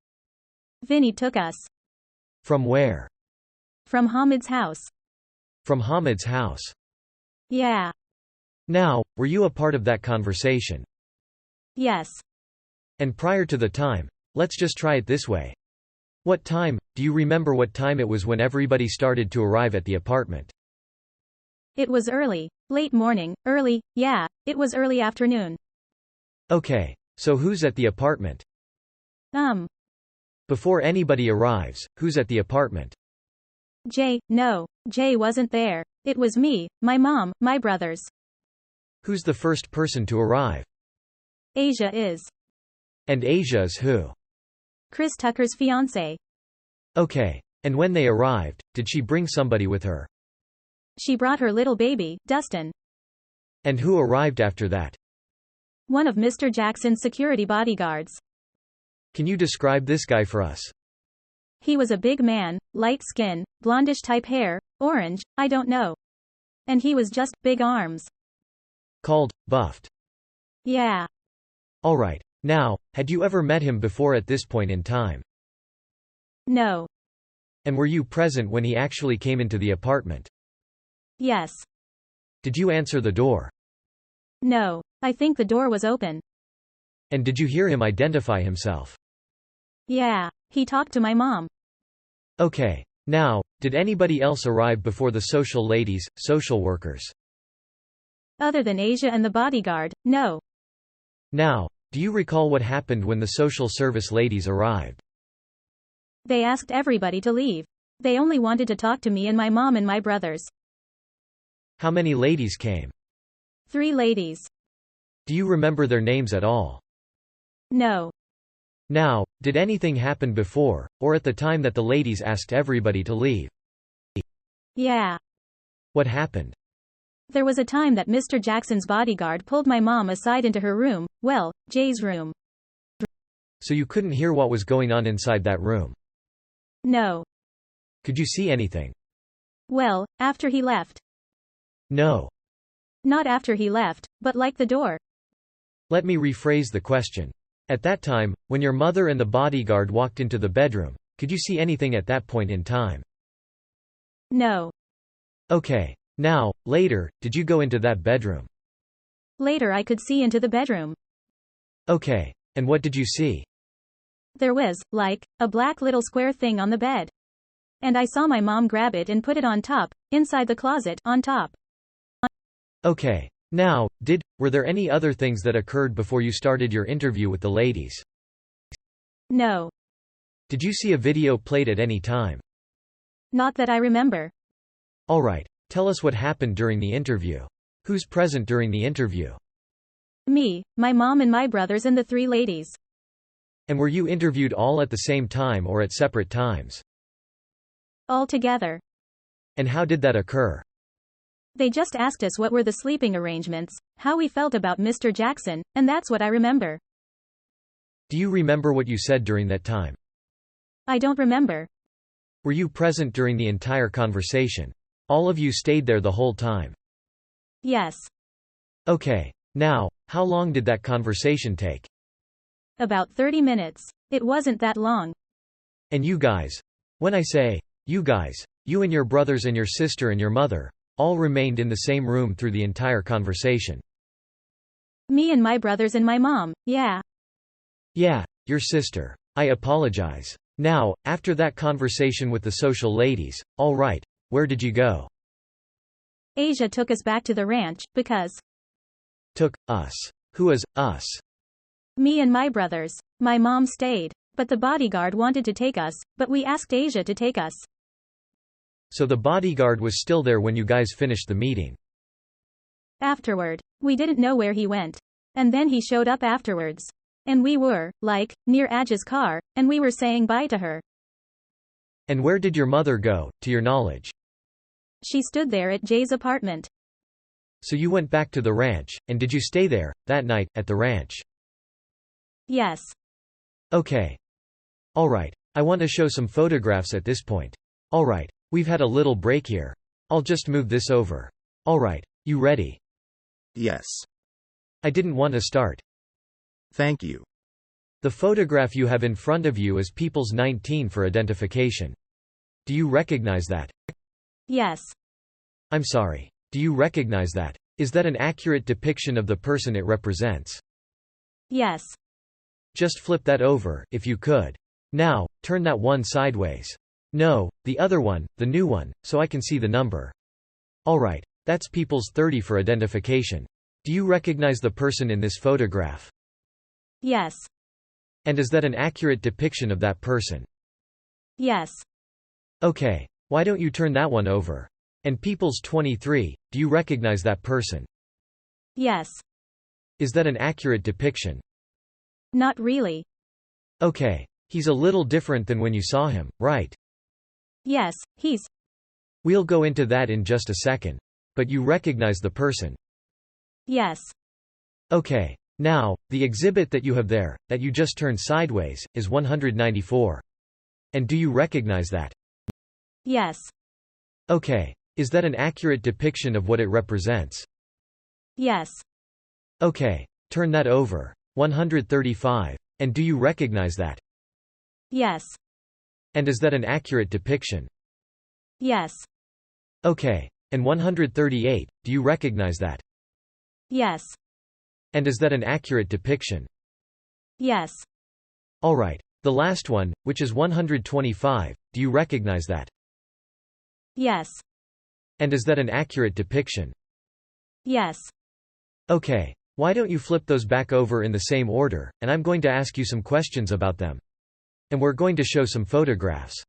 Vinny took us. From where? From Hamid's house. From Hamid's house. Yeah. Now, were you a part of that conversation? Yes. And prior to the time, let's just try it this way. What time, do you remember what time it was when everybody started to arrive at the apartment? It was early. Late morning, early, yeah, it was early afternoon. Okay, so who's at the apartment? Before anybody arrives, who's at the apartment? Jay, no, Jay wasn't there. It was me, my mom, my brothers. Who's the first person to arrive? Asia is. And Asia is who? Chris Tucker's fiancé. Okay, and when they arrived, did she bring somebody with her? She brought her little baby, Dustin. And who arrived after that? One of Mr. Jackson's security bodyguards. Can you describe this guy for us? He was a big man, light skin, blondish type hair, orange, I don't know. And he was just big arms. Called, buffed. Yeah. Alright, now, had you ever met him before at this point in time? No. And were you present when he actually came into the apartment? Yes. Did you answer the door? No, I think the door was open. And did you hear him identify himself? Yeah, he talked to my mom. Okay, now, did anybody else arrive before the social ladies, social workers? Other than Asia and the bodyguard, no. Now, do you recall what happened when the social service ladies arrived? They asked everybody to leave. They only wanted to talk to me and my mom and my brothers. How many ladies came? 3 ladies. Do you remember their names at all? No. Now, did anything happen before, or at the time that the ladies asked everybody to leave? Yeah. What happened? There was a time that Mr. Jackson's bodyguard pulled my mom aside into her room, well, Jay's room. So you couldn't hear what was going on inside that room? No. Could you see anything? Well, after he left. No. Not after he left, but like the door. Let me rephrase the question. At that time, when your mother and the bodyguard walked into the bedroom, could you see anything at that point in time? No. Okay. Now, later, did you go into that bedroom? Later I could see into the bedroom. Okay. And what did you see? There was, like, a black little square thing on the bed. And I saw my mom grab it and put it on top, inside the closet, on top. Okay. Now, were there any other things that occurred before you started your interview with the ladies? No. Did you see a video played at any time? Not that I remember. Alright. Tell us what happened during the interview. Who's present during the interview? Me, my mom and my brothers and the 3 ladies. And were you interviewed all at the same time or at separate times? All together. And how did that occur? They just asked us what were the sleeping arrangements, how we felt about Mr. Jackson, and that's what I remember. Do you remember what you said during that time? I don't remember. Were you present during the entire conversation? All of you stayed there the whole time? Yes. Okay. Now, how long did that conversation take? About 30 minutes. It wasn't that long. And you guys. When I say, you guys, you and your brothers and your sister and your mother, all remained in the same room through the entire conversation. Me and my brothers and my mom, yeah. Yeah, your sister. I apologize. Now, after that conversation with the social ladies, all right, where did you go? Asia took us back to the ranch, because. Took us. Who is us? Me and my brothers. My mom stayed. But the bodyguard wanted to take us, but we asked Asia to take us. So the bodyguard was still there when you guys finished the meeting. Afterward. We didn't know where he went. And then he showed up afterwards. And we were, like, near Aja's car, and we were saying bye to her. And where did your mother go, to your knowledge? She stood there at Jay's apartment. So you went back to the ranch, and did you stay there, that night, at the ranch? Yes. Okay. Alright, I want to show some photographs at this point. Alright, we've had a little break here. I'll just move this over. Alright, you ready? Yes. I didn't want to start. Thank you. The photograph you have in front of you is People's 19 for identification. Do you recognize that? Yes. I'm sorry. Do you recognize that? Is that an accurate depiction of the person it represents? Yes. Just flip that over, if you could. Now, turn that one sideways. No, the other one, the new one, so I can see the number. Alright, that's People's 30 for identification. Do you recognize the person in this photograph? Yes. And is that an accurate depiction of that person? Yes. Okay, why don't you turn that one over? And People's 23, do you recognize that person? Yes. Is that an accurate depiction? Not really. Okay, he's a little different than when you saw him, right? Yes, he's. We'll go into that in just a second. But you recognize the person? Yes. Okay, now, the exhibit that you have there, that you just turned sideways, is 194. And do you recognize that? Yes. Okay, is that an accurate depiction of what it represents? Yes. Okay, turn that over. 135. And do you recognize that? Yes. And is that an accurate depiction? Yes. Okay, and 138, do you recognize that? Yes. And is that an accurate depiction? Yes. Alright, the last one, which is 125, do you recognize that? Yes. And is that an accurate depiction? Yes. Okay, why don't you flip those back over in the same order, and I'm going to ask you some questions about them. And we're going to show some photographs.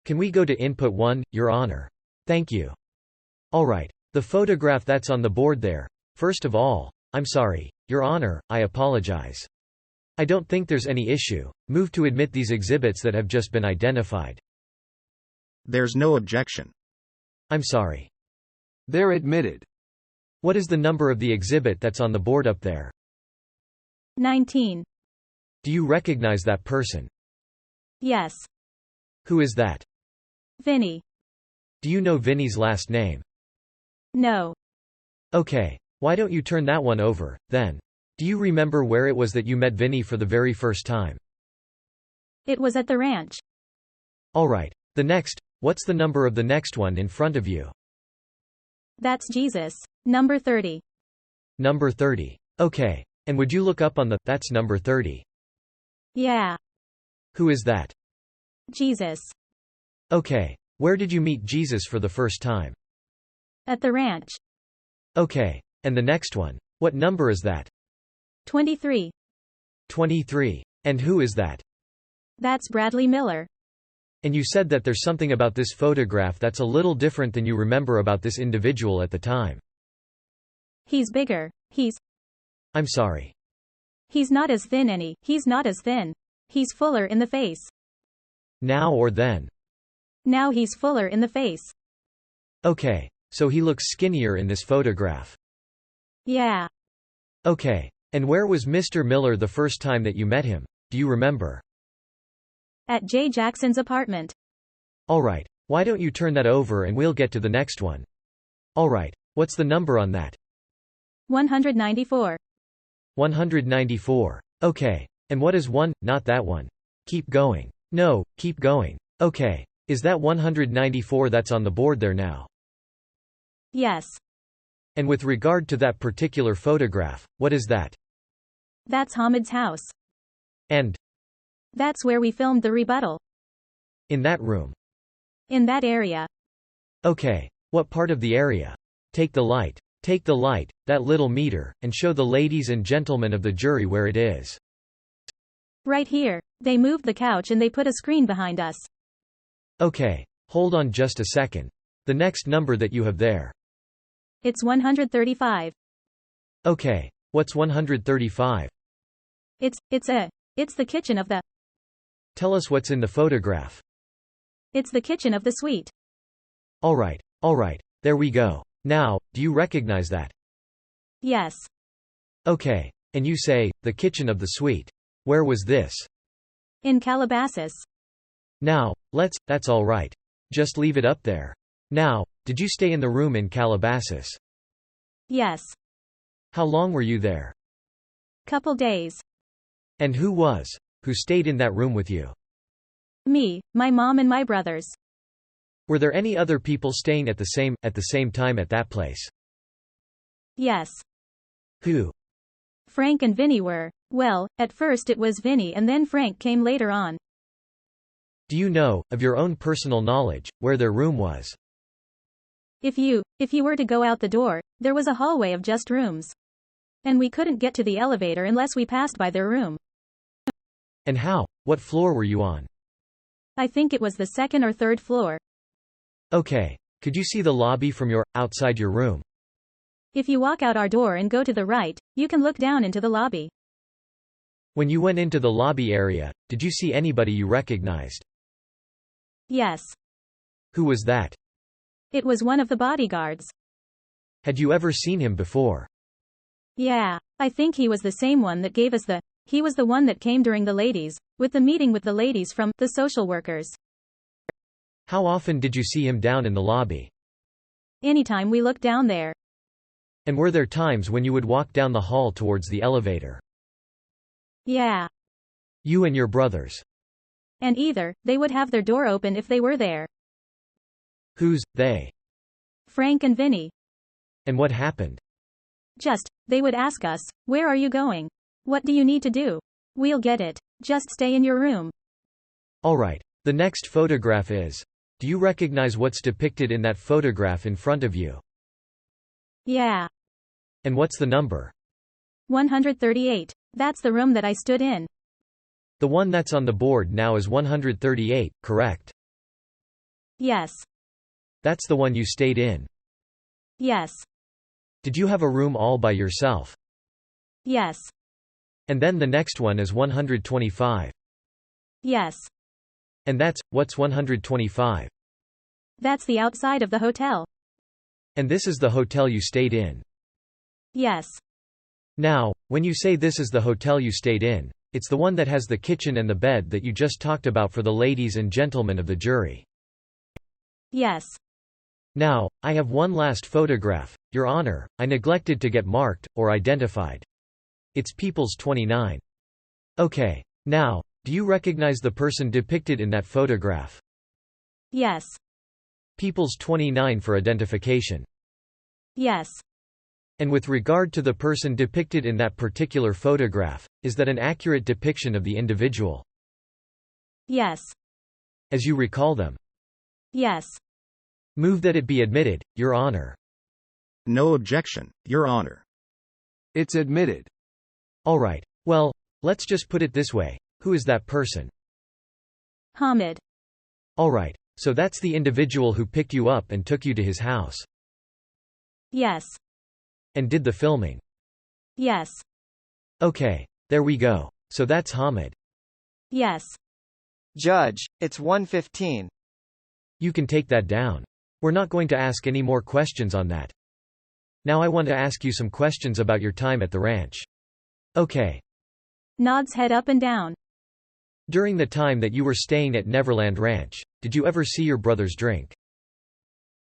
Can we go to Input 1, Your Honor? Thank you. Alright, the photograph that's on the board there. First of all, I'm sorry, Your Honor, I apologize. I don't think there's any issue. Move to admit these exhibits that have just been identified. There's no objection. I'm sorry. They're admitted. What is the number of the exhibit that's on the board up there? 19. Do you recognize that person? Yes. Who is that? Vinny. Do you know Vinny's last name? No. Okay, why don't you turn that one over, then? Do you remember where it was that you met Vinny for the very first time? It was at the ranch. Alright, the next, what's the number of the next one in front of you? That's Jesus. Number 30. Number 30. Okay, and would you look up on that's number 30? Yeah. Who is that? Jesus. Okay, where did you meet Jesus for the first time? At the ranch. Okay, and the next one, what number is that? 23. 23. And who is that? That's Bradley Miller. And you said that there's something about this photograph that's a little different than you remember about this individual at the time. He's bigger. I'm sorry. He's not as thin. He's not as thin. He's fuller in the face. Now or then? Now he's fuller in the face. Okay, so he looks skinnier in this photograph. Yeah. Okay, and where was Mr. Miller the first time that you met him? Do you remember? At Jay Jackson's apartment. Alright, why don't you turn that over and we'll get to the next one. Alright, what's the number on that? 194. 194. Okay, and what is one, not that one? Keep going. No, keep going. Okay, is that 194 that's on the board there now? Yes. And with regard to that particular photograph, what is that? That's Hamid's house. And? That's where we filmed the rebuttal. In that room? In that area. Okay, what part of the area? Take the light, that little meter, and show the ladies and gentlemen of the jury where it is. Right here. They moved the couch and they put a screen behind us. Okay. Hold on just a second. The next number that you have there. It's 135. Okay. What's 135? It's the kitchen of the. Tell us what's in the photograph. It's the kitchen of the suite. Alright. There we go. Now, do you recognize that? Yes. Okay. And you say, the kitchen of the suite. Where was this? In Calabasas. Now, that's alright. Just leave it up there. Now, did you stay in the room in Calabasas? Yes. How long were you there? Couple days. And who stayed in that room with you? Me, my mom and my brothers. Were there any other people staying at the same time at that place? Yes. Who? Frank and Vinny were. Well, at first it was Vinny and then Frank came later on. Do you know, of your own personal knowledge, where their room was? If you were to go out the door, there was a hallway of just rooms. And we couldn't get to the elevator unless we passed by their room. And how? What floor were you on? I think it was the second or third floor. Okay. Could you see the lobby from outside your room? If you walk out our door and go to the right, you can look down into the lobby. When you went into the lobby area, did you see anybody you recognized? Yes. Who was that? It was one of the bodyguards. Had you ever seen him before? Yeah, I think he was the same one that gave us he was the one that came during with the meeting with the ladies from the social workers. How often did you see him down in the lobby? Anytime we looked down there. And were there times when you would walk down the hall towards the elevator? Yeah. You and your brothers. And either, they would have their door open if they were there. Who's they? Frank and Vinny. And what happened? They would ask us, where are you going? What do you need to do? We'll get it. Just stay in your room. Alright. The next photograph is. Do you recognize what's depicted in that photograph in front of you? Yeah. And what's the number? 138. That's the room that I stood in. The one that's on the board now is 138, correct? Yes. That's the one you stayed in. Yes. Did you have a room all by yourself? Yes. And then the next one is 125. Yes. And what's 125? That's the outside of the hotel. And this is the hotel you stayed in? Yes. Now, when you say this is the hotel you stayed in, it's the one that has the kitchen and the bed that you just talked about for the ladies and gentlemen of the jury. Yes. Now, I have one last photograph, Your Honor, I neglected to get marked, or identified. It's People's 29. Okay. Now, do you recognize the person depicted in that photograph? Yes. People's 29 for identification. Yes. And with regard to the person depicted in that particular photograph, is that an accurate depiction of the individual? Yes. As you recall them? Yes. Move that it be admitted, Your Honor. No objection, Your Honor. It's admitted. Alright. Well, let's just put it this way. Who is that person? Hamid. Alright. So that's the individual who picked you up and took you to his house. Yes. And did the filming. Yes. Okay. There we go. So that's Hamid. Yes. Judge, it's 1:15. You can take that down. We're not going to ask any more questions on that. Now I want to ask you some questions about your time at the ranch. Okay. Nods head up and down. During the time that you were staying at Neverland Ranch, did you ever see your brothers drink?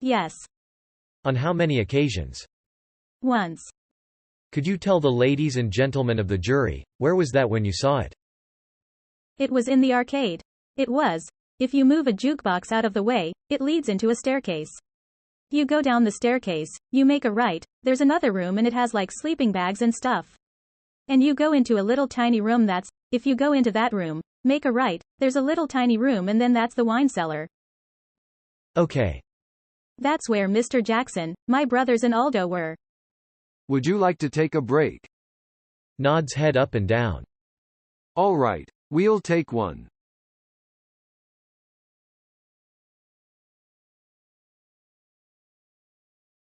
Yes. On how many occasions? Once. Could you tell the ladies and gentlemen of the jury, where was that when you saw it? It was in the arcade. It was. If you move a jukebox out of the way, it leads into a staircase. You go down the staircase, you make a right, there's another room and it has like sleeping bags and stuff. And you go into a little tiny room if you go into that room, make a right, there's a little tiny room and then that's the wine cellar. Okay. That's where Mr. Jackson, my brothers and Aldo were. Would you like to take a break? Nods head up and down. All right. We'll take one.